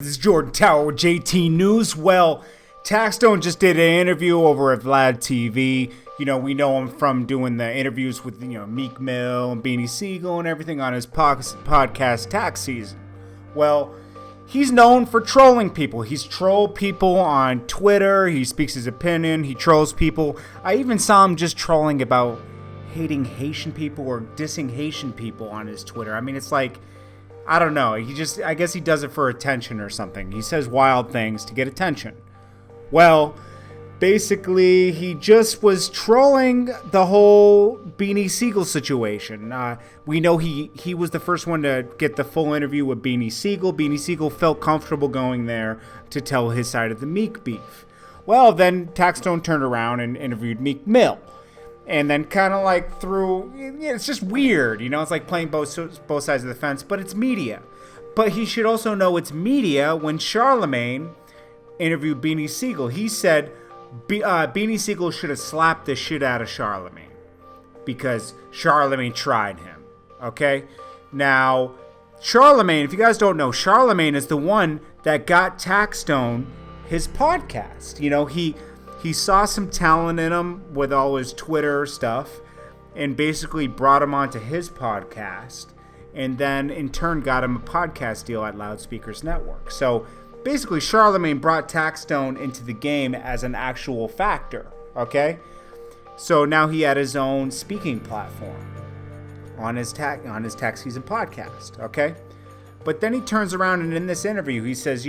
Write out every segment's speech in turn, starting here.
This is Jordan Tower with JTNEWS. Well, Taxstone just did an interview over at Vlad TV. You know, we know him from doing the interviews with, Meek Mill and Beanie Sigel and everything on his podcast Tax Season. Well, he's known for trolling people. He's trolled people on Twitter. He speaks his opinion. He trolls people. I even saw him just trolling about hating Haitian people or dissing Haitian people on his Twitter. I mean, it's like, I don't know. I guess he does it for attention or something. He says wild things to get attention. Well, basically, he just was trolling the whole Beanie Sigel situation. We know he was the first one to get the full interview with Beanie Sigel. Beanie Sigel felt comfortable going there to tell his side of the Meek beef. Well, then Taxstone turned around and interviewed Meek Mill. And then kind of like it's just weird, it's like playing both sides of the fence, but it's media. But he should also know it's media when Charlamagne interviewed Beanie Sigel. He said Beanie Sigel should have slapped the shit out of Charlamagne because Charlamagne tried him, okay? Now, Charlamagne, if you guys don't know, Charlamagne is the one that got Taxstone his podcast. He saw some talent in him with all his Twitter stuff and basically brought him onto his podcast and then in turn got him a podcast deal at Loudspeakers Network. So basically Charlamagne brought Taxstone into the game as an actual factor, okay? So now he had his own speaking platform on his Tax Season podcast, okay? But then he turns around and in this interview he says,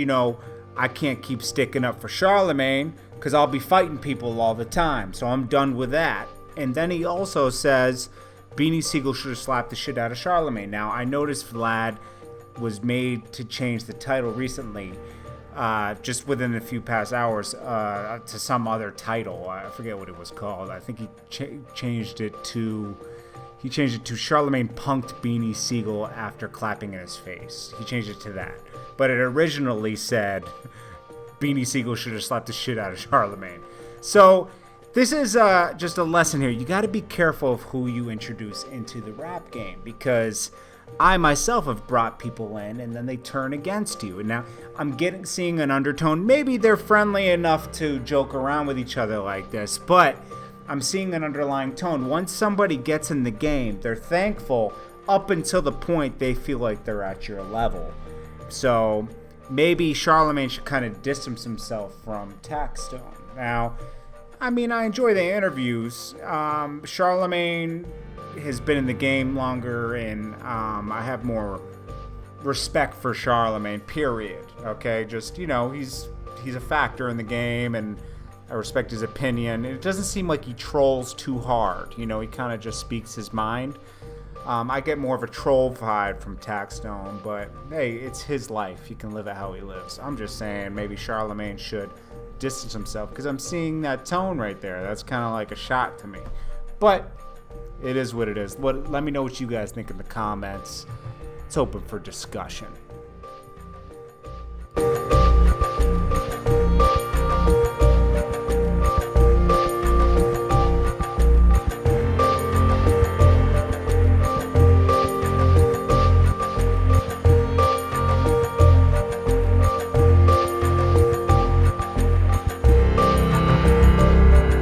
I can't keep sticking up for Charlamagne because I'll be fighting people all the time, so I'm done with that. And then he also says Beanie Sigel should have slapped the shit out of Charlamagne. Now, I noticed Vlad was made to change the title recently, just within a few past hours, to some other title. I forget what it was called. I think he changed it to Charlamagne punked Beanie Sigel after clapping in his face. He changed it to that. But it originally said Beanie Sigel should have slapped the shit out of Charlamagne. So this is just a lesson here. You got to be careful of who you introduce into the rap game because I myself have brought people in and then they turn against you. And now I'm seeing an undertone. Maybe they're friendly enough to joke around with each other like this, but I'm seeing an underlying tone. Once somebody gets in the game, they're thankful up until the point they feel like they're at your level. So maybe Charlamagne should kind of distance himself from Taxstone. Now, I enjoy the interviews. Charlamagne has been in the game longer, and I have more respect for Charlamagne, period. Okay, just, he's a factor in the game, and I respect his opinion. It doesn't seem like he trolls too hard. He kind of just speaks his mind. I get more of a troll vibe from Taxstone, but hey, it's his life. He can live it how he lives. I'm just saying maybe Charlamagne should distance himself because I'm seeing that tone right there. That's kind of like a shot to me. But it is what it is. Let me know what you guys think in the comments. It's open for discussion.